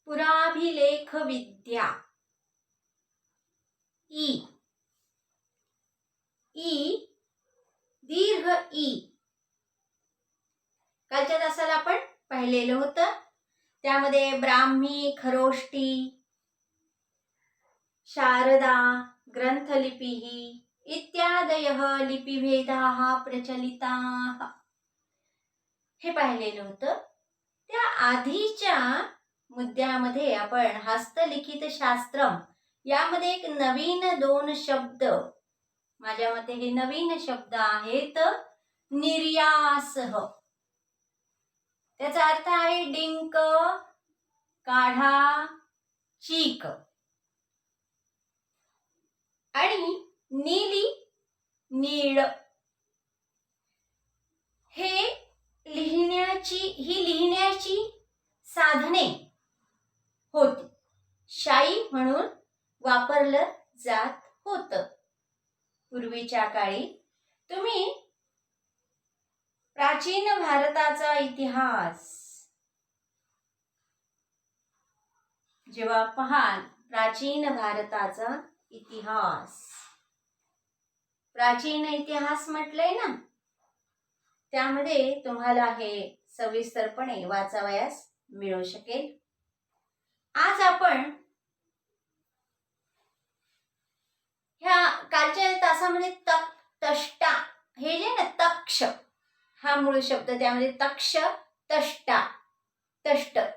पुराभिलेख विद्या E दीर्घ E कालच्या तासाला आपण पाहिलेलं होतं. त्यामध्ये ब्राह्मी, खरोष्टी, शारदा, ग्रंथलिपिः इत्यादयः लिपिभेदाः प्रचलिताः हे पाहिलेलं होतं. त्या आधीच्या मुद्द्यामध्ये आपण हस्तलिखित शास्त्रम यामध्ये एक नवीन 2 शब्द, माझ्या मते हे नवीन शब्द आहेत. निर्यासह, त्याचा अर्थ आहे डिंक, काढा, चीक. आणि नीली, नीळ. ही लिहिण्याची साधने होती. शाई म्हणून वापरलं जात होतं पूर्वीच्या काळी. तुम्ही प्राचीन भारताचा इतिहास जेव्हा पाहाल, प्राचीन भारताचा इतिहास, प्राचीन इतिहास म्हटलंय ना, त्यामध्ये तुम्हाला हे सविस्तरपणे वाचावयास मिळू शकेल. आज आपण ह्या कालच्या तासामध्ये तष्टा हे जे ना, तक्ष हा मूळ शब्द, त्यामध्ये तक्ष, तष्टा,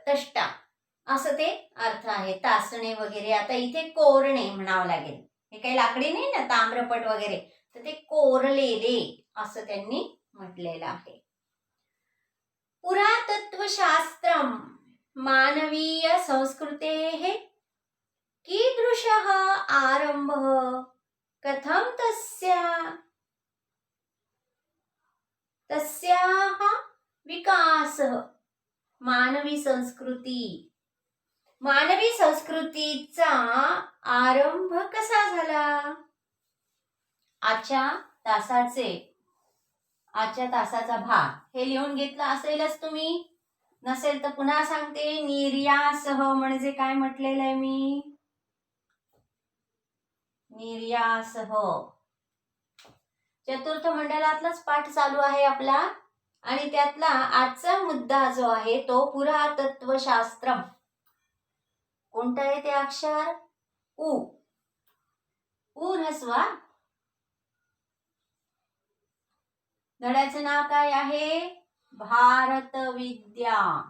तष्टा असं ते अर्थ आहे. तासणे वगैरे. आता इथे कोरणे म्हणावं लागेल. हे काही लाकडी नाही ना, ताम्रपट वगैरे, तर ते कोरलेले असं त्यांनी म्हटलेलं आहे. पुरातत्वशास्त्रम मानवीय संस्कृतेः कीदृशः आरंभः कथं तस्याः विकासः. मानवी संस्कृतीचा आरंभ कसा झाला. आजच्या तासाचा भाग हे लिहून घेतला असेलच तुम्ही. नसेल तर पुन्हा सांगते. निर्यासह म्हणजे काय म्हटलेलं आहे मी. निर्यासह चतुर्थ मंडलातलाच पाठ चालू आहे आपला. आणि त्यातला आजचा मुद्दा जो आहे तो पुरातत्वशास्त्र. कोणतं आहे ते अक्षर. उ ह्रस्वा. धड्याचं नाव काय आहे. भारतविद्या.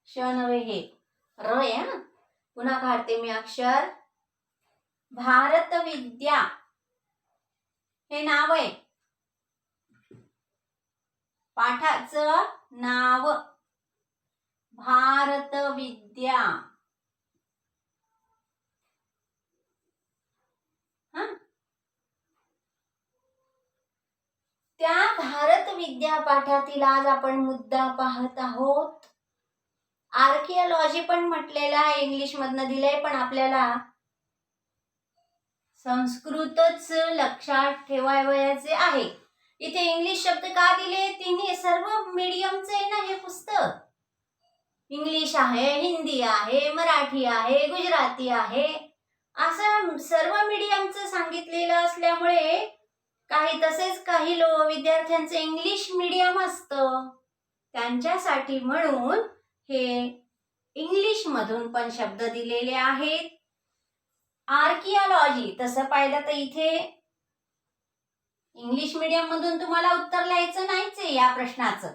श नव्हे हे र आहे. पुन्हा काढते मी अक्षर. भारतविद्या हे नाव आहे. पाठाचं नाव भारतविद्या. त्या भारतविद्या पाठातील आज आपण मुद्दा पाहत आहोत. आर्किओलॉजी पण म्हटलेला आहे, इंग्लिश मधनं दिलंय, पण आपल्याला संस्कृतच लक्षात ठेवायचे आहे. इथे इंग्लिश शब्द का दिले. तिन्ही सर्व मीडियमचे आहे ना हे पुस्तक. इंग्लिश आहे, हिंदी आहे, मराठी आहे, गुजराती आहे, असं सर्व मीडियमचं सांगितलेलं असल्यामुळे तसेच काही विद्यार्थ्यांचं इंग्लिश मीडियम असतं. त्यांच्यासाठी म्हणून हे इंग्लिश मधून पण शब्द दिलेले आहेत. आर्किओलॉजी तसं पाहिलं तर इथे इंग्लिश मीडियम मधून तुम्हाला उत्तर लिहायचं नाहीच आहे या प्रश्नाचं.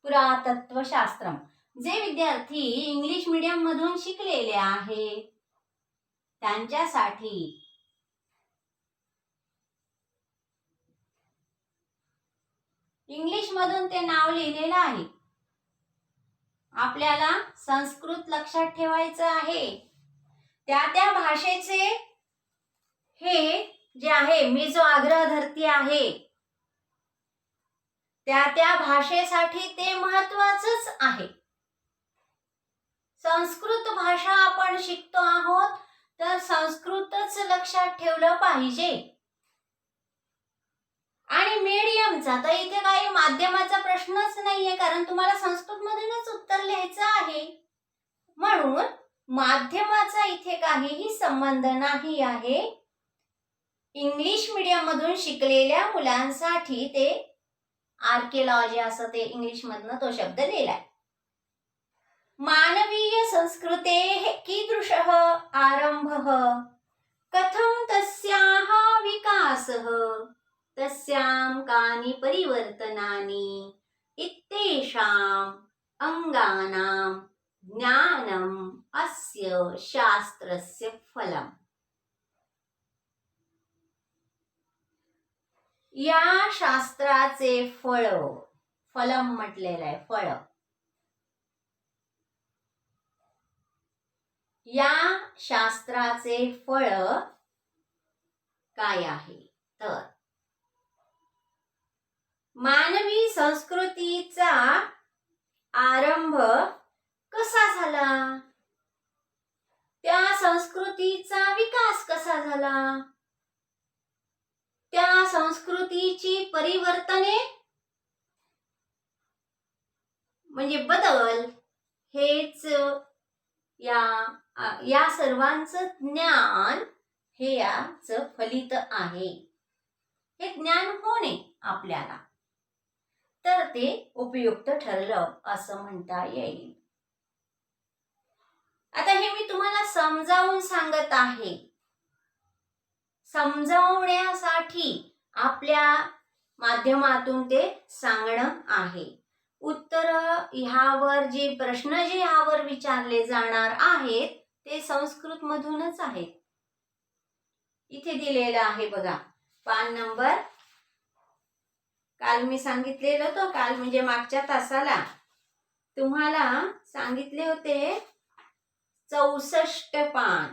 पुरातत्वशास्त्रम जे विद्यार्थी इंग्लिश मीडियम मधून शिकलेले आहे त्यांच्यासाठी इंग्लिश मधून ते नाव लिहिलेलं आहे. आपल्याला संस्कृत लक्षात ठेवायचं आहे. त्या भाषेचे हे जे आहे, मी जो आग्रह धरती आहे, त्या भाषेसाठी ते महत्वाचंच आहे. संस्कृत भाषा आपण शिकतो आहोत तर संस्कृतच लक्षात ठेवलं पाहिजे. आणि मीडियमचा तर इथे काही माध्यमाचा प्रश्नच नाहीये, कारण तुम्हाला संस्कृत मधूनच उत्तर लिहायचं आहे. म्हणून माध्यमाचा इथे काहीही संबंध नाही आहे. इंग्लिश मीडियम मधून शिकलेल्या मुलांसाठी ते आर्किओलॉजी असं ते इंग्लिश मधनं तो शब्द लिहिलाय. मानवीय संस्कृतेः कीदृशः आरंभः कथं तस्याः विकासः तस्यां कानि परिवर्तनानि इत्येषाम् अंगानां ज्ञानम् अस्य शास्त्रस्य फलम्. या शास्त्राचे फळ, फलम म्हटलेलं आहे फळ. या शास्त्राचे फळ काय आहे तर मानवी संस्कृतीचा आरंभ कसा झाला, त्या संस्कृतीचा विकास कसा झाला, त्या संस्कृतीची परिवर्तने म्हणजे बदल हेच या सर्वांचं ज्ञान हे याचं फलित आहे. हे ज्ञान होणे आपल्याला तर ते उपयुक्त ठरलं असं म्हणता येईल. आता हे मी तुम्हाला समजावून सांगत आहे. समजावण्यासाठी आपल्या माध्यमातून ते सांगणं आहे. उत्तर ह्यावर जे प्रश्न जे ह्यावर विचारले जाणार आहेत ते संस्कृत मधूनच आहेत. इथे दिलेलं आहे बघा पान नंबर, काल मी सांगितलेलं होतं, काल म्हणजे मागच्या तासाला तुम्हाला सांगितले होते 64 पान,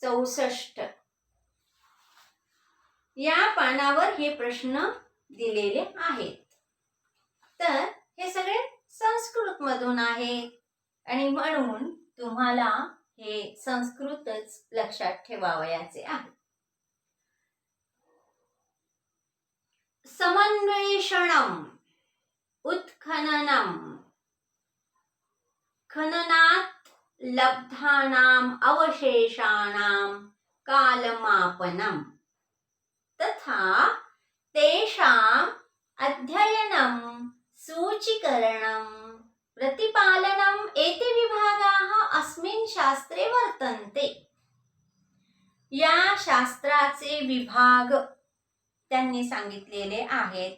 64 या पानावर हे प्रश्न दिलेले आहेत. तर हे सगळे संस्कृत मधून आहेत आणि म्हणून तुम्हाला हे संस्कृतच लक्षात ठेवावयाचे आहे. समन्वेषणम उत्खननम खननात् लब्धानां अवशेषाणां कालमापनम तथा तेषां अध्ययनं सूचीकरणं प्रतिपालनम एते विभागाः अस्मिन् शास्त्रे वर्तन्ते. या शास्त्राचे विभाग त्यांनी सांगितलेले आहेत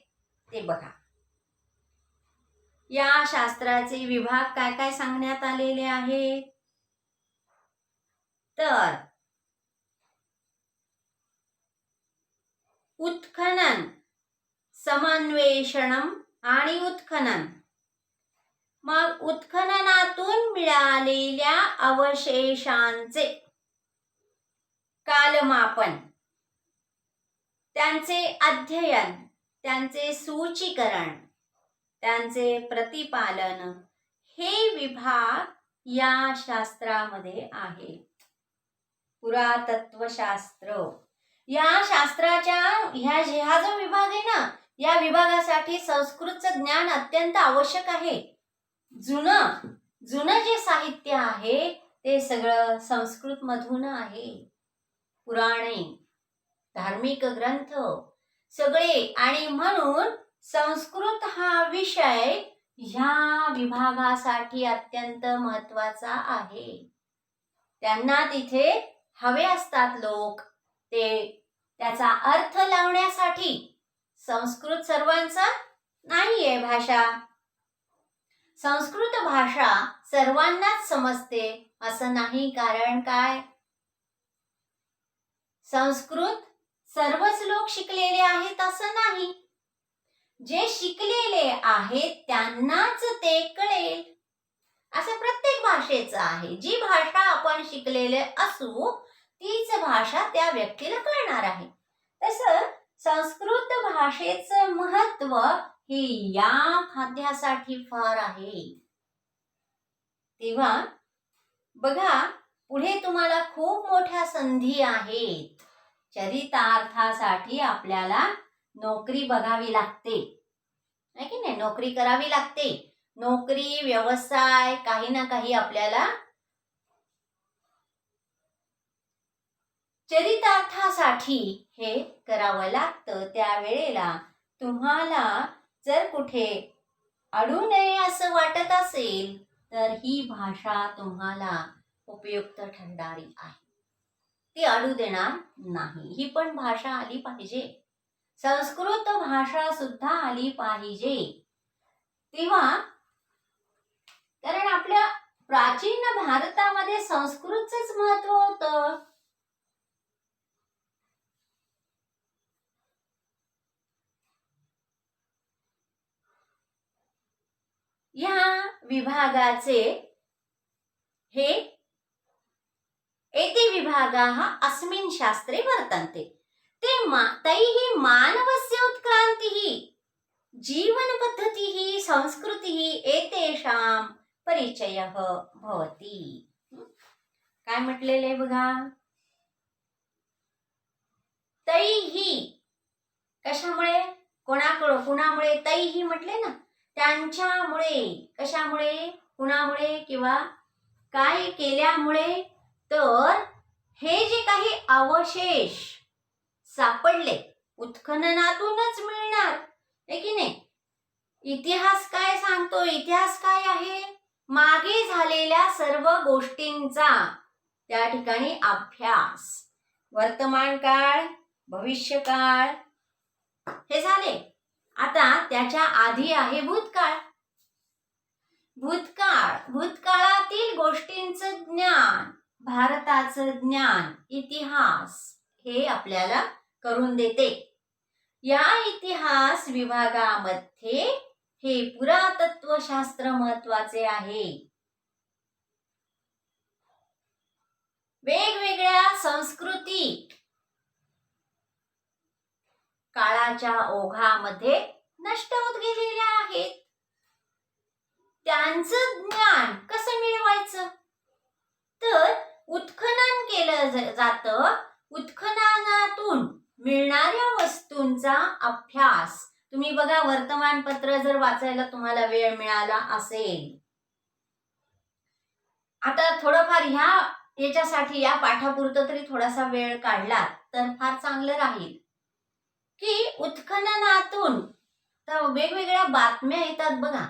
ते बघा. या शास्त्राचे विभाग काय काय सांगण्यात आलेले आहेत तर उत्खनन, समन्वेषणम आणि उत्खनन. मग उत्खननातून मिळालेल्या अवशेषांचे कालमापन, त्यांचे अध्ययन, त्यांचे सूचीकरण, त्यांचे प्रतिपालन हे विभाग या शास्त्रामध्ये आहेत. पुरातत्वशास्त्र या शास्त्राच्या हा जो विभाग आहे ना, या विभागासाठी संस्कृतचं ज्ञान अत्यंत आवश्यक आहे. जुनं जे साहित्य आहे ते सगळं संस्कृत मधून आहे. पुराणे, धार्मिक ग्रंथ सगळे, आणि म्हणून संस्कृत हा विषय ह्या विभागासाठी अत्यंत महत्वाचा आहे. त्यांना तिथे हवे असतात लोक, ते त्याचा अर्थ लावण्यासाठी. संस्कृत सर्वांचा नाहीये भाषा. संस्कृत भाषा सर्वांनाच समजते असं नाही. कारण काय, संस्कृत सर्वच लोक शिकलेले आहेत असं नाही. जे शिकलेले आहेत त्यांनाच ते कळेल असं प्रत्येक भाषेचं आहे. जी भाषा आपण शिकलेले असू तीच भाषा त्या व्यक्तीला कळणार आहे. तसं संस्कृत भाषेचं महत्व हे या खात्यासाठी फार आहे. तेव्हा बघा, पुढे तुम्हाला खूप मोठ्या संधी आहेत. चरितार्थासाठी आपल्याला नोकरी बघावी लागते, आहे की नाही? नोकरी करावी लागते. नोकरी, व्यवसाय, काही ना काही आपल्याला चरितार्थासाठी हे करावं लागतं. त्यावेळेला तुम्हाला जर कुठे अडू नये असं वाटत असेल तर ही भाषा तुम्हाला उपयुक्त ठरणारी आहे. ती अडू देणार नाही. ही पण भाषा आली पाहिजे. संस्कृत भाषा सुद्धा आली पाहिजे. तेव्हा कारण आपल्या प्राचीन भारतामध्ये संस्कृतच महत्व होतं. या विभागाचे हे एते विभागाः अस्मिन् शास्त्रे वर्तन्ते. तैः मानवस्य उत्क्रान्तिः, जीवनपद्धतिः, संस्कृतिः एतेषां परिचयः भवति. काय म्हटलेले बघा, तैः कशामुळे, कुणामुळे तैः म्हटले ना, त्यांच्यामुळे, कशामुळे, कुणामुळे किंवा काय केल्यामुळे, तर हे जे काही अवशेष सापडले उत्खननातूनच मिळणार, आहे की नाही? इतिहास काय सांगतो? इतिहास काय आहे? मागे झालेल्या सर्व गोष्टींचा त्या ठिकाणी अभ्यास. वर्तमान काळ, भविष्य काळ हे झाले. आता त्याच्या आधी आहे भूतकाळ. भूतकाळातील गोष्टींचं ज्ञान, भारताचं ज्ञान, इतिहास हे आपल्याला करून देते. या इतिहास विभागामध्ये हे पुरातत्वशास्त्र महत्वाचे आहे. वेगवेगळ्या संस्कृती काळाच्या ओघामध्ये नष्ट होत गेलेल्या आहेत. त्यांचं ज्ञान कसं मिळवायचं? तर उत्खनन केलं जातं. उत्खननातून मिळणाऱ्या वस्तूंचा अभ्यास. तुम्ही बघा, वर्तमानपत्र जर वाचायला तुम्हाला वेळ मिळाला असेल, आता थोडंफार याच्यासाठी या पाठापुरतं तरी थोडासा वेळ काढला तर फार चांगलं राहील. की उत्खननातून तर वेगवेगळ्या बातम्या येतात बघा.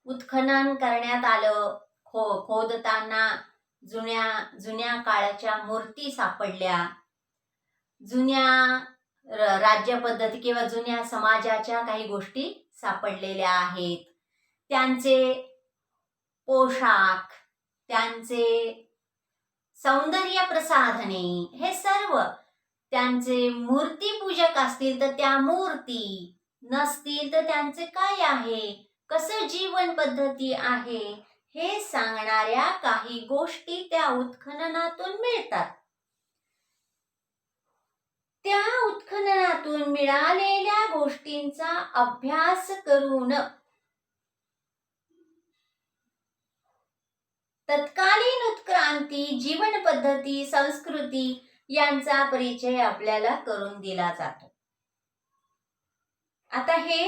उत्खनन करण्यात आलं, खोदताना जुन्या काळाच्या मूर्ती सापडल्या, जुन्या राज्य पद्धती किंवा जुन्या समाजाच्या काही गोष्टी सापडलेल्या आहेत. त्यांचे पोशाख, त्यांचे सौंदर्य प्रसाधने, हे सर्व, त्यांचे मूर्तीपूजक असतील तर त्या मूर्ती, नसतील तर त्यांचे काय आहे, कसं जीवन पद्धती आहे, हे सांगणाऱ्या काही गोष्टी त्या उत्खननातून मिळतात. त्या उत्खननातून मिळालेल्या गोष्टींचा अभ्यास करून तत्कालीन उत्क्रांती, जीवन पद्धती, संस्कृती यांचा परिचय आपल्याला करून दिला जातो. आता हे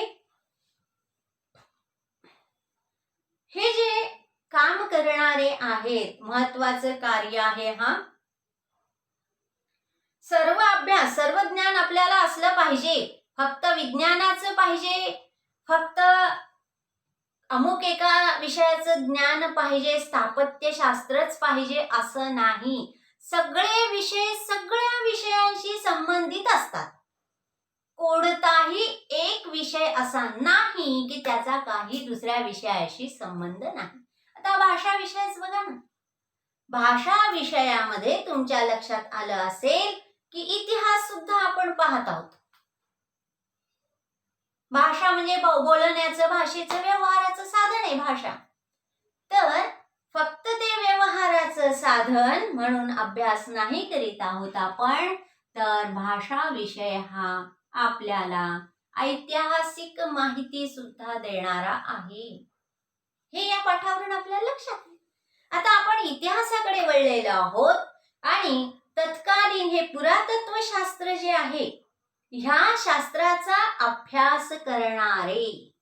जे काम करणारे आहेत, महत्वाचं कार्य आहे. सर्व अभ्यास, सर्व ज्ञान आपल्याला असलं पाहिजे. फक्त विज्ञानाचं पाहिजे, फक्त अमुक एका विषयाचं ज्ञान पाहिजे, स्थापत्यशास्त्रच पाहिजे असं नाही. सगळे विषय सगळ्या विषयांशी संबंधित असतात. कोणताही एक विषय असा नाही की त्याचा काही दुसऱ्या विषयाशी संबंध नाही. आता भाषा विषयच बघा ना. भाषा विषयामध्ये तुमच्या लक्षात आलं असेल की इतिहास सुद्धा आपण पाहत आहोत. भाषा म्हणजे बोलण्याचं, भाषेचं, व्यवहाराचं साधन आहे भाषा. तर फक्त ते व्यवहाराचं साधन म्हणून अभ्यास नाही करीत आहोत आपण, तर भाषा विषय हा आपल्याला ऐतिहासिक माहिती सुद्धा देणारा आहे. हे या पाठावरून आपल्याला लक्षात आहे. आता आपण इतिहासाकडे वळलेलो आहोत आणि तत्कालीन हे पुरातत्व शास्त्र जे आहे ह्या शास्त्राचा अभ्यास करणारे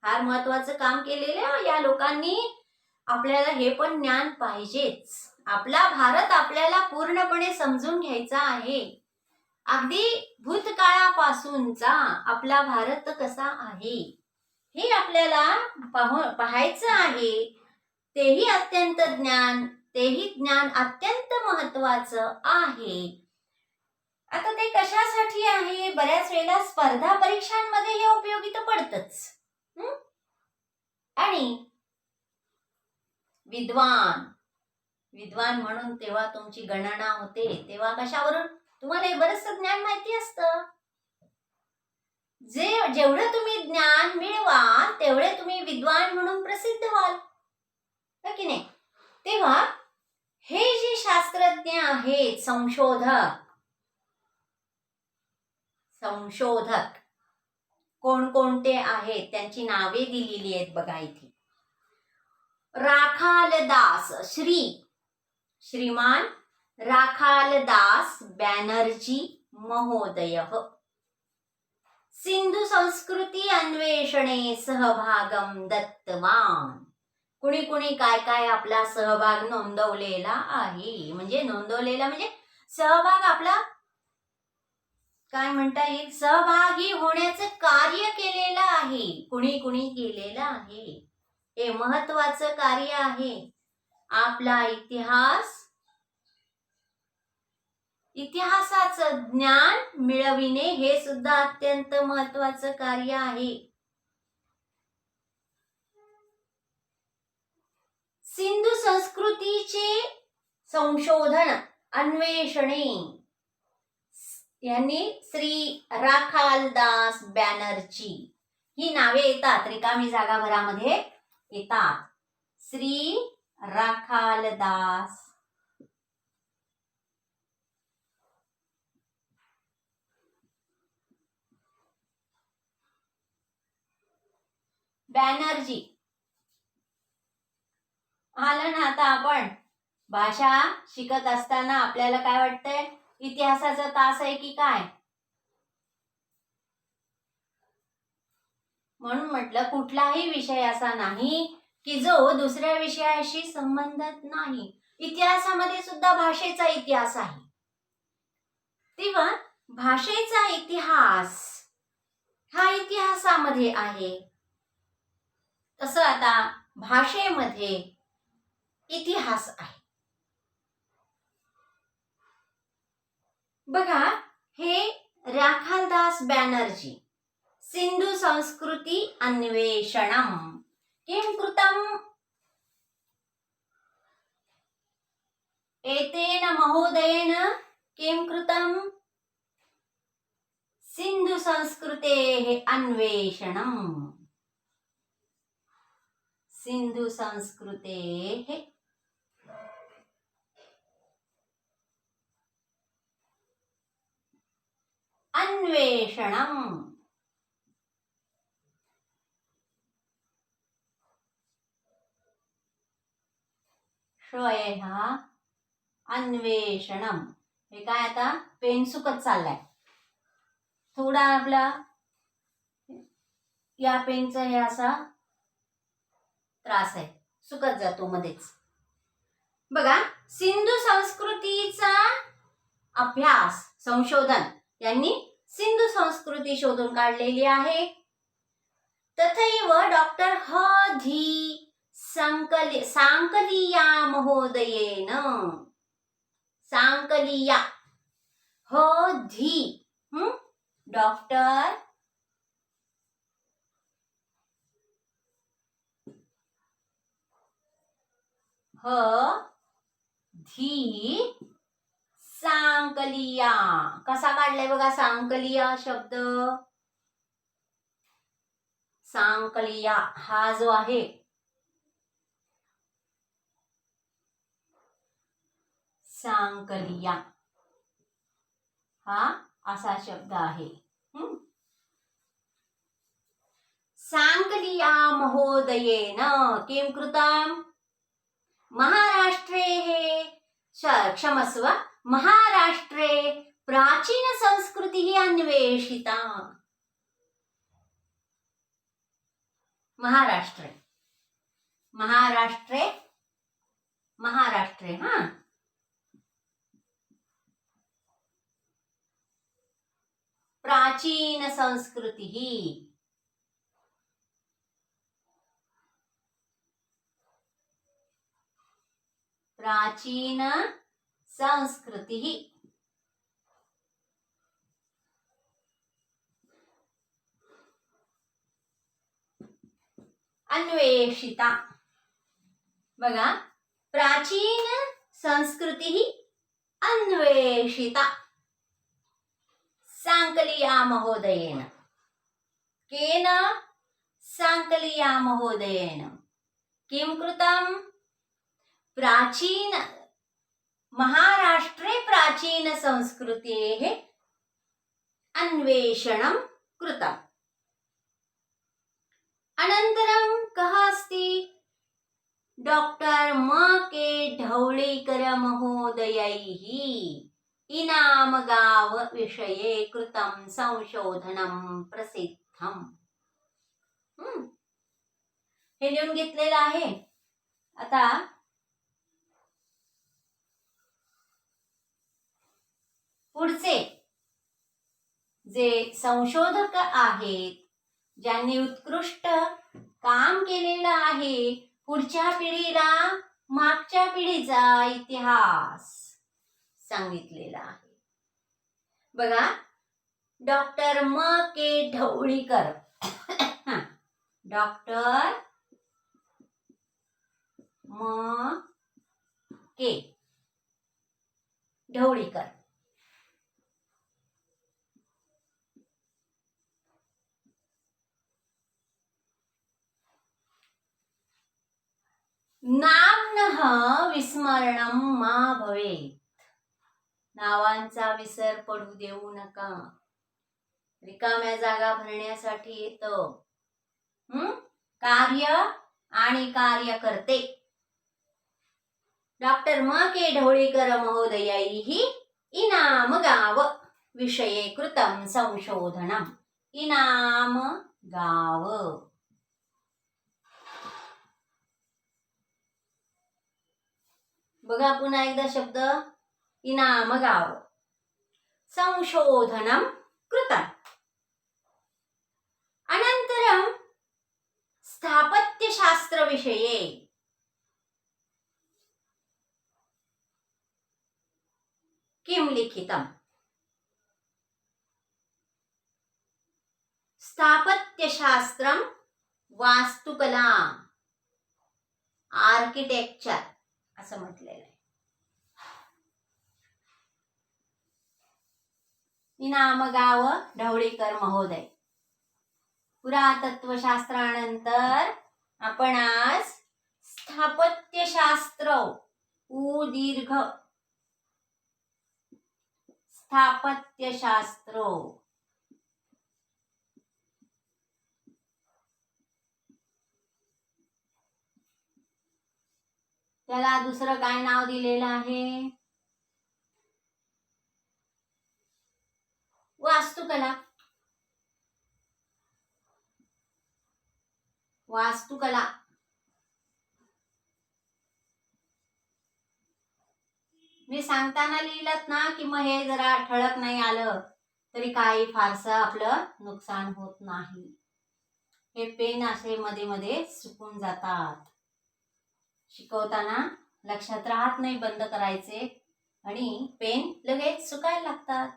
फार महत्वाचं काम केलेलं या लोकांनी. आपल्याला हे पण ज्ञान पाहिजेच. आपला भारत आपल्याला पूर्णपणे समजून घ्यायचा आहे. अगदी भूतकाळापासूनचा आपला भारत कसा आहे हे आपल्याला पाहायचं आहे. तेही अत्यंत ज्ञान, तेही ज्ञान अत्यंत महत्वाचं आहे. आता ते कशासाठी आहे? बऱ्याच वेळेला स्पर्धा परीक्षांमध्ये हे उपयोगी तर पडतच. आणि विद्वान म्हणून तेव्हा तुमची गणना होते, तेव्हा कशावरून? तुम्हाला हे बरंचसं ज्ञान माहिती असतं. जेवढं तुम्ही ज्ञान मिळवा तेवढे तुम्ही विद्वान म्हणून प्रसिद्ध व्हाल, हो की नाही? तेव्हा हे जे शास्त्रज्ञ आहेत, संशोधक कोणकोणते आहेत त्यांची नावे दिलेली आहेत बघा इथे. राखालदास, श्रीमान राखालदास बॅनर्जी महोदय सिंधू संस्कृती अन्वेषणे सहभागम दत्तवान. कुणी कुणी काय काय आपला सहभाग नोंदवलेला आहे. म्हणजे सहभाग आपला काय म्हणता येईल, सहभागी होण्याचं कार्य केलेलं आहे. कुणी कुणी केलेलं आहे. हे महत्वाचं कार्य आहे. आपला इतिहासाचं ज्ञान मिळविणे हे सुद्धा अत्यंत महत्वाचं कार्य आहे. सिंधू संस्कृतीचे संशोधन अन्वेषणे यांनी श्री राखालदास बॅनर्जी ही नावे येतात, रिकामी जागा भरामध्ये येतात. श्री राखालदास बॅनर्जी. आलं ना? आता आपण भाषा शिकत असताना आपल्याला काय वाटतंय, इतिहासाचा तास आहे की काय? म्हणून म्हटलं कुठलाही विषय असा नाही की जो दुसऱ्या विषयाशी संबंधित नाही. इतिहासामध्ये सुद्धा भाषेचा इतिहास आहे. तेव्हा भाषेचा इतिहास हा इतिहासामध्ये आहे. तसं आता भाषेमध्ये इतिहास आहे. बघा, हे राखालदास बॅनर्जी सिंधू संस्कृती अन्वेषणम किं कृतम एतेन महोदयेन किं कृतम सिंधु संस्कृतेः अन्वेषणम. सिंधु संस्कृतेः अन्वेषणम. श्रय हा अन्वेषणम. हे काय, आता पेन सुकत चाललाय थोडा आपला, या पेनचा हे असा त्रास आहे, सुकत जातो मध्येच. बघा, सिंधू संस्कृतीचा अभ्यास संशोधन यांनी सिंधू संस्कृती शोधून काढलेली आहे. तथैव डॉक्टर ह.धी. सांकलिया महोदयेन, सांकलिया ह.धी. डॉक्टर ह.धी. सांकलिया. कसा काढलाय बघा सांकलिया शब्द. सांकलिया हा जो आहे सांकलिया हा असा शब्द आहे. सांकलिया महोदयेन किं कृतम महाराष्ट्रे क्षमस्व, महाराष्ट्रे प्राचीन संस्कृतिः अन्वेषिता। महाराष्ट्रे महाराष्ट्रे महाराष्ट्रे हा प्राचीन संस्कृतिः प्राचीन संस्कृतिः अन्वेषिता। बघा, प्राचीन संस्कृतिः अन्वेषिता। सांकलिया महोदयेन, केन? सांकलिया महोदयेन किं कृतं? प्राचीन महाराष्ट्रे प्राचीन संस्कृतेः अन्वेषणं कृतम्। अनन्तरं कः अस्ति? डॉक्टर म.के. ढवळीकर महोदयैः इनामगाव विषये कृतं संशोधनं प्रसिद्धम्। हे लिहून घेतलेलं आहे। आता पुढचे जे संशोधक आहेत, ज्यांनी उत्कृष्ट काम केलेलं आहे, पुढच्या पिढीला मागच्या पिढीचा इतिहास सांगितलेला आहे। बघा, डॉक्टर म.के. ढवळीकर डॉक्टर म.के. ढवळीकर नाम्नः विस्मरणं मा भवेत्। नावांचा विसर पडू देऊ नका। रिकाम्या जागा भरण्यासाठी येतं कार्य आणि कार्यकर्ते। डॉक्टर म.के. ढवळीकर महोदयैः इनामगाव विषये कृतं संशोधनम्। इनामगाव बघा, पुन्हा एकदा शब्द इनामगाव। संशोधनं कृतम्। अनन्तरं स्थापत्यशास्त्रविषये किं लिखितम्? स्थापत्यशास्त्रं वास्तुकला आर्किटेक्चर असं म्हटलेलं आहे। इनामगाव ढवळीकर महोदय। पुरातत्वशास्त्रानंतर आपण आज स्थापत्यशास्त्र दीर्घ स्थापत्यशास्त्र त्याला दुसरं काय नाव दिलेलं आहे? वास्तुकला। वास्तुकला मी सांगताना लिहिलंत ना की मग हे जरा ठळक नाही आलं तरी काही फारसं आपलं नुकसान होत नाही। हे पेन असे मध्ये मध्ये सुकून जातात, शिकवताना लक्षात राहत नाही, बंद करायचे आणि पेन लगेच सुकायला लागतात।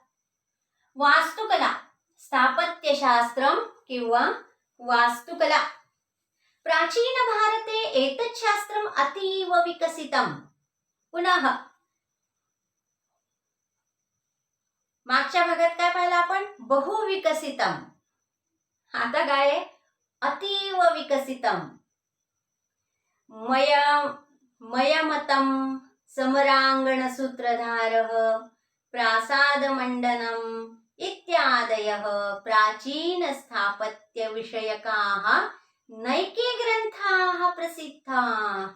वास्तुकला स्थापत्यशास्त्रम किंवा वास्तुकला। प्राचीन भारते एतत् शास्त्रम अतीव विकसितम। पुनः मागच्या भागात काय पाहिलं आपण? बहुविकसितम। आता काय? अतीव विकसितम। मयमतं समरांगण सूत्रधारः प्रासाद मंडनम इत्यादयः प्राचीन स्थापत्य विषयकाः नैके ग्रंथाः प्रसिद्धाः।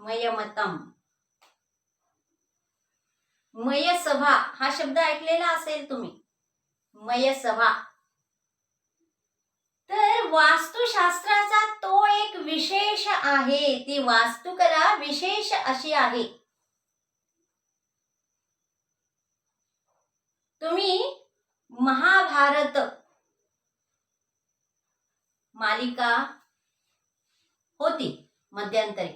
मयमतम. मयसभा हा शब्द ऐकलेला असेल तुम्ही. मयसभा. तर वास्तुशास्त्राचा तो एक विशेष आहे. ती वास्तुकला विशेष अशी आहे. तुम्ही महाभारत मालिका होती मध्यंतरी,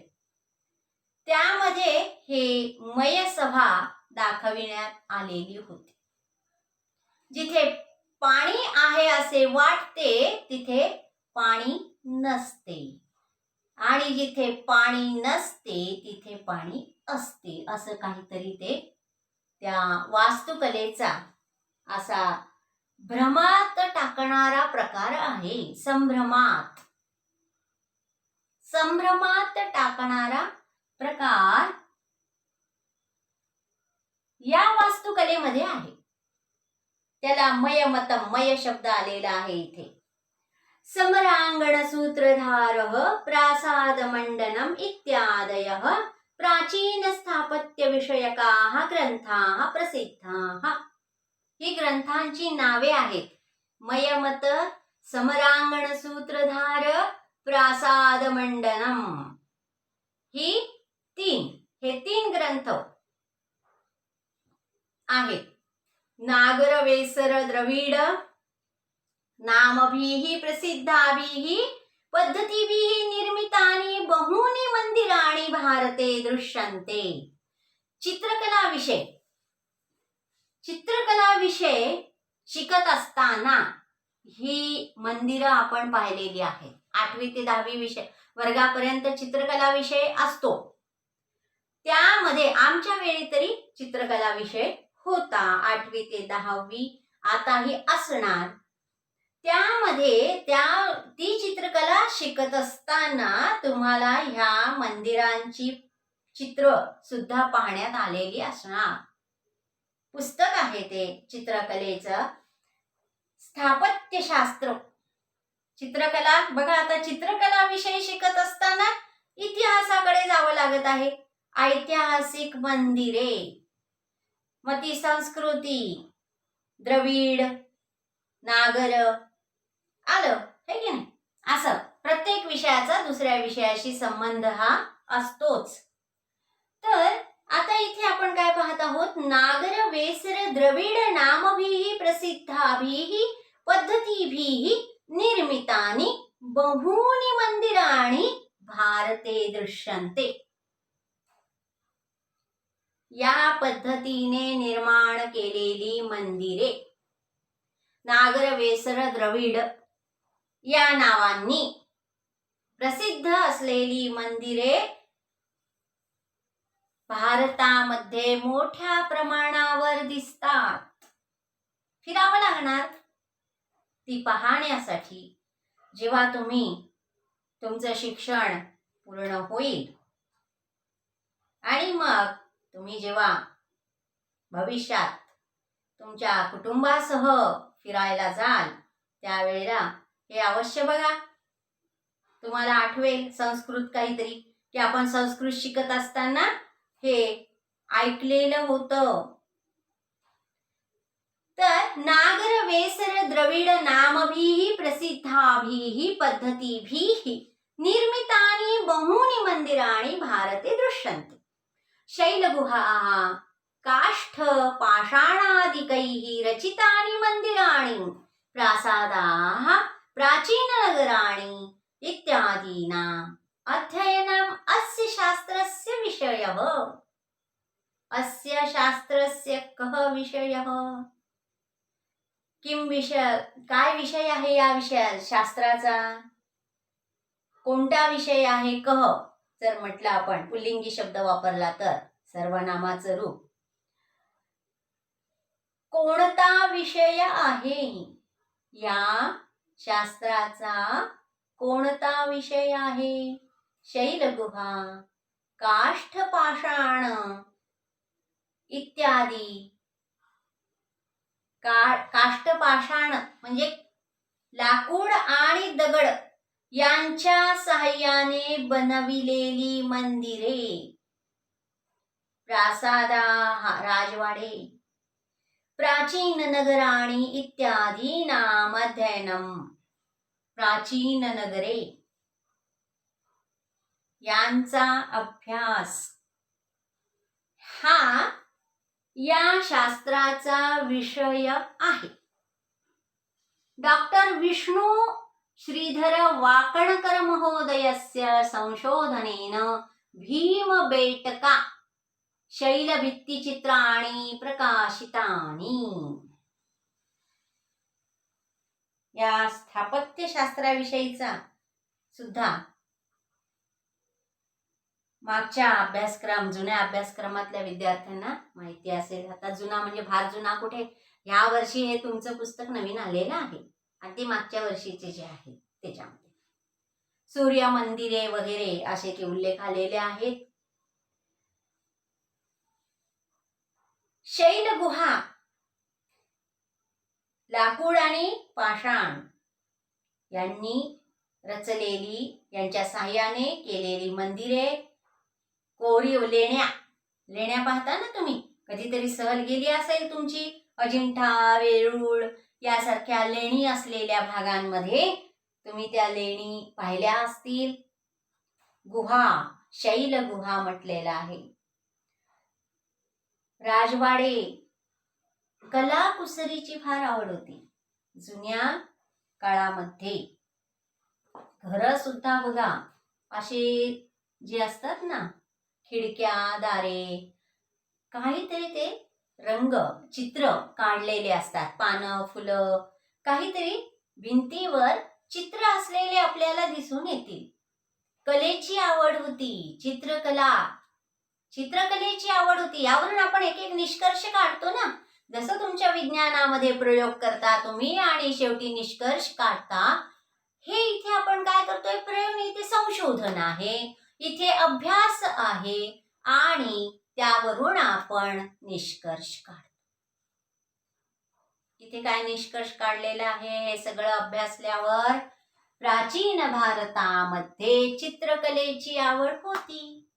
त्यामध्ये हे मयसभा दाखविण्यात आलेली होती. जिथे पाणी आहे असे वाटते तिथे पाणी नसते, आणि जिथे पाणी नसते तिथे पाणी असते, असं काहीतरी ते त्या वास्तुकलेचा असा भ्रमात टाकणारा प्रकार आहे. संभ्रमात टाकणारा प्रकार या वास्तुकलेमध्ये आहे. त्याला मयमतम, मय शब्द आलेला आहे इथे. समरांगण सूत्रधारः प्रासाद मंडनम इत्यादयः प्राचीन स्थापत्य विषयकाः ग्रंथाः प्रसिद्धाः. ही ग्रंथांची नावे आहेत. मयमत, समरांगण सूत्रधार, प्रासाद मंडनम. हे तीन ग्रंथ आहेत. नागरवेसर द्रविड नामभिः प्रसिद्धाभिः पद्धतिभिः निर्मितानि बहूनि मंदिराणि भारते दृश्यन्ते. चित्रकला विषय शिकत असताना ही मंदिरं आपण पाहिलेली आहेत. 8वी ते 10वी विषय वर्गापर्यंत चित्रकला विषय असतो. त्यामध्ये आमच्या वेळी तरी चित्रकला विषय होता. 8वी ते 10वी आताही असणार. त्यामध्ये ती चित्रकला शिकत असताना तुम्हाला ह्या मंदिरांची चित्र सुद्धा पाहण्यात आलेली असणार. पुस्तक आहे ते चित्रकलेचं, स्थापत्यशास्त्र. चित्रकला बघा, आता चित्रकला विषय शिकत असताना इतिहासाकडे जावं लागत आहे. ऐतिहासिक मंदिरे, मग ती संस्कृती, द्रविड, नागर आलं हे की नाही. असं प्रत्येक विषयाचा दुसऱ्या विषयाशी संबंध हा असतोच. तर आता इथे आपण काय पाहत आहोत, नागर वेसर द्रविड नामभिः प्रसिद्धाभिः पद्धतिभिः निर्मितानि बहूनि मंदिराणि भारते दृश्यन्ते. या पद्धतीने निर्माण केलेली मंदिरे, नागर वेसर द्रविड या नावांनी प्रसिद्ध असलेली मंदिरे भारतामध्ये मोठ्या प्रमाणावर दिसतात. फिरावं लागणार ती पाहण्यासाठी. जेव्हा तुमचं शिक्षण पूर्ण होईल आणि मग तुम्ही जेव्हा भविष्यात तुमच्या कुटुंबासह फिरायला जाल त्यावेळेला हे अवश्य बघा. तुम्हाला आठवेल संस्कृत काहीतरी, की आपण संस्कृत शिकत असताना हे ऐकलेलं होतं. तर नागर वेसर द्रविड नामभिः प्रसिद्धाभिः पद्धतिभिः निर्मितानि बहूनि मंदिराणि भारते दृश्यन्ते. शैलगुहाः काष्ठ पाषाणादिकैः रचितानि मंदिराणि प्रासादाः प्राचीननगराणि इत्यादीनाम् अध्ययनम् अस्य शास्त्रस्य विषयः. अस्य शास्त्रस्य कः विषयः? किम विषय, काय विषय आहे या शास्त्राचा? कोणता विषय आहे? कह जर म्हटलं आपण पुल्लिंगी शब्द वापरला तर सर्वनामाचं रूप. कोणता विषय आहे या शास्त्राचा? कोणता विषय आहे? शैलगुहा, काष्ठ पाषाण इत्यादी. काष्ठ पाषाण म्हणजे लाकूड आणि दगड यांच्या सहाय्याने बनविलेली मंदिरे, प्रासादा, राजवाडे, प्राचीन नगराणी इत्यादी नाम अध्ययनम. प्राचीन नगरे यांचा अभ्यास हा या शास्त्राचा विषय आहे. डॉक्टर विष्णू श्रीधर वाकणकर महोदयस्य संशोधनेन भीमबेटका शैलभित्तिचित्राणि प्रकाशितानि. या स्थापत्यशास्त्राविषयीचा सुद्धा मागच्या अभ्यासक्रम, जुन्या अभ्यासक्रमातल्या विद्यार्थ्यांना माहिती असेल. आता जुना म्हणजे फार जुना कुठे, ह्या वर्षी हे तुमचं पुस्तक नवीन आलेलं आहे आणि ते मागच्या वर्षीचे जे आहे त्याच्यामध्ये सूर्य मंदिरे वगैरे असे ते उल्लेख आलेले आहेत. शैलगुहा, लाकूड आणि पाषाण यांनी रचलेली, यांच्या साह्याने केलेली मंदिरे, कोरीव लेण्या. लेण्या पाहता ना तुम्ही, कधीतरी सहल गेली असेल तुमची अजिंठा, वेरूळ यासारख्या लेणी असलेल्या भागांमध्ये तुम्ही त्या लेणी पाहिल्या असतील. गुहा, शैल गुहा म्हटलेला आहे. राजवाडे, कला कुसरीची फार आवड होती जुन्या काळामध्ये. घरं सुद्धा बघा असे जे असतात ना, खिडक्या, दारे, काहीतरी ते रंग, चित्र काढलेले असतात, पानं, फुलं, काहीतरी भिंतीवर चित्र असलेले आपल्याला दिसून येतील. कलेची आवड होती, चित्रकलेची आवड होती. यावरून आपण एक एक निष्कर्ष काढतो ना. जसं तुमच्या विज्ञानामध्ये प्रयोग करता तुम्ही आणि शेवटी निष्कर्ष काढता, हे इथे आपण काय करतोय, प्रयोग नाही, इथे संशोधन आहे, इथे अभ्यास आहे आणि त्यावरून आपण निष्कर्ष काढतो. इथे काय निष्कर्ष काढलेला आहे, हे सगळं अभ्यासल्यावर प्राचीन भारतामध्ये चित्रकलेची आवड होती,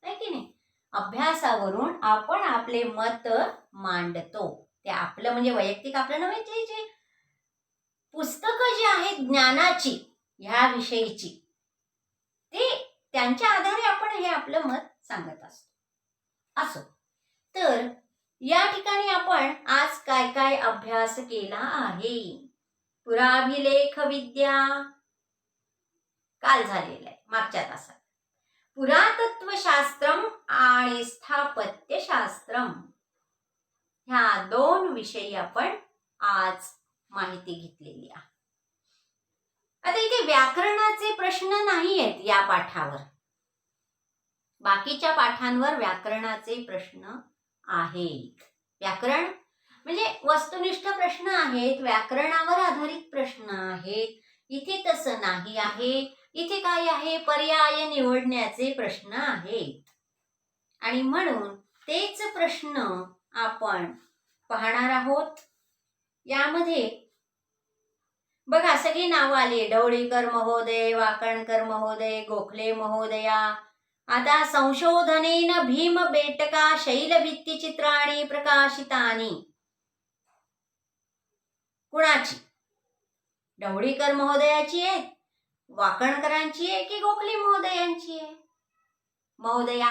है की नाही. अभ्यासावरून आपण आपले मत मांडतो. ते आपलं म्हणजे वैयक्तिक आपलं नव्हे, जे पुस्तकं जी आहेत ज्ञानाची, ह्या विषयीची, ते त्यांच्या आधारे आपण हे आपलं मत सांगत असतो. तर या ठिकाणी आपण आज काय काय अभ्यास केला आहे. पुराभिलेख विद्या काल झालेला आहे, मागच्या तासात. पुरातत्वशास्त्रम आणि स्थापत्यशास्त्रम ह्या दोन विषयी आपण आज माहिती घेतलेली आहे. आता इथे व्याकरणाचे प्रश्न नाही आहेत या पाठावर. बाकीच्या पाठांवर व्याकरणाचे प्रश्न आहेत. व्याकरण म्हणजे वस्तुनिष्ठ प्रश्न आहेत, व्याकरणावर आधारित प्रश्न आहेत. इथे तसं नाही आहे. इथे काय आहे, पर्याय निवडण्याचे प्रश्न आहेत आणि म्हणून तेच प्रश्न आपण पाहणार आहोत. यामध्ये बघा सगळी नावं आली, ढवळीकर महोदय, वाकणकर महोदय, गोखले महोदया. आता संशोधनेन भीमबेटका शैलभित्तिचित्राणि प्रकाशितानि. कुणाची? ढवळीकर महोदयाची आहे, वाकणकरांची आहे की गोखले महोदयांची आहे? महोदया,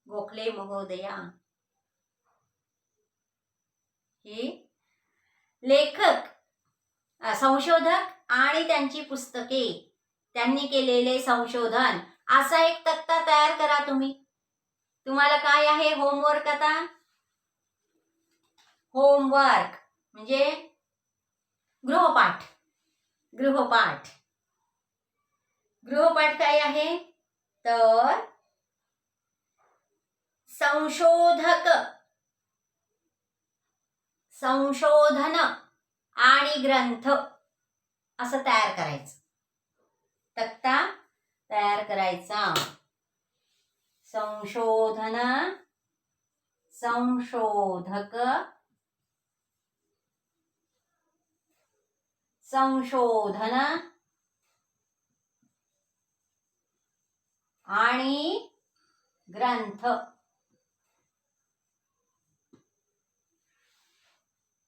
गोखले महोदया. हे लेखक, संशोधक आणि त्यांची पुस्तके, त्यांनी केलेले संशोधन, असा एक तक्ता तयार करा तुम्ही. तुम्हाला काय आहे होमवर्क? आता होमवर्क म्हणजे गृहपाठ. गृहपाठ काय आहे तर संशोधन आणि ग्रंथ असं तयार करायचं. तक्ता तयार करायचा. संशोधन, संशोधक, संशोधन आणि ग्रंथ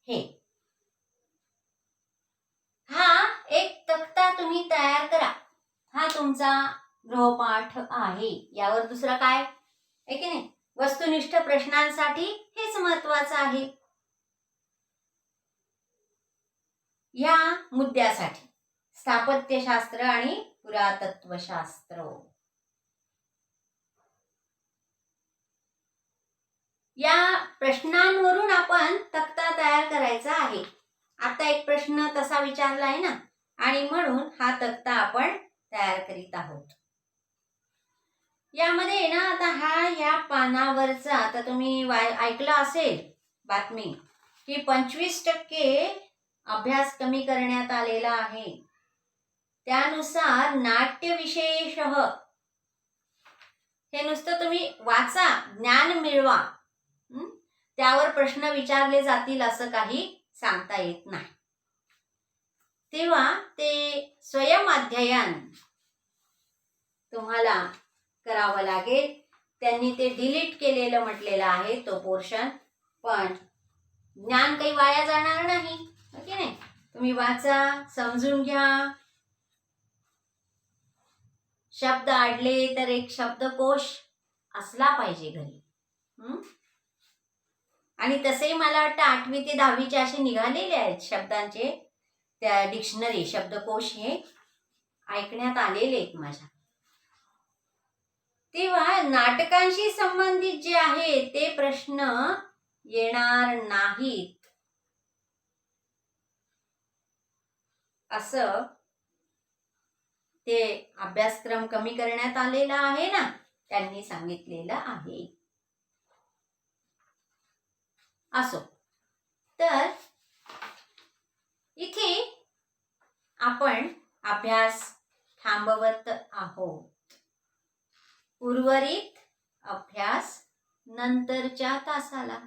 हे हा एक तक्ता तुम्ही तयार करा. हा तुमचा गृहपाठ आहे. यावर दुसरा काय आहे की नाही. वस्तुनिष्ठ प्रश्नांसाठी हेच महत्वाचं आहे. या मुद्द्यासाठी स्थापत्यशास्त्र आणि पुरातत्वशास्त्र या प्रश्नांवरून आपण तक्ता तयार करायचा आहे. आता एक प्रश्न तसा विचारला आहे ना, आणि म्हणून हा तक्ता आपण तयार करीत आहोत. यामध्ये ना आता या पानावरचा आता तुम्ही ऐकलं असेल बातमी की 25% अभ्यास कमी करण्यात आलेला आहे. त्यानुसार नाट्य विशेषः हे नुसतं तुम्ही वाचा, ज्ञान मिळवा, त्यावर प्रश्न विचारले जातील असं काही सांगता येत नाही. तेव्हा ते स्वयंअध्ययन तुम्हाला करावं लागेल. त्यांनी ते डिलीट केलेलं म्हटलेलं आहे तो पोर्शन, पण ज्ञान काही वाया जाणार नाही, ओके नाही. तुम्ही वाचा, समजून घ्या. शब्द आडले तर एक शब्दकोश असला पाहिजे घरी. आणि तसेही मला वाटतं 8वी ते 10वीचे असे निघालेले आहेत शब्दांचे त्या डिक्शनरी शब्दकोश हे ऐकण्यात आलेले आहेत माझ्या. तेव्हा नाटकांशी संबंधित जे आहे ते प्रश्न येणार नाहीत असं ते अभ्यासक्रम कमी करण्यात आलेला आहे ना, त्यांनी सांगितलेलं आहे. असो, तर इथे आपण अभ्यास थांबवत आहोत. उर्वरित अभ्यास नंतरच्या तासाला.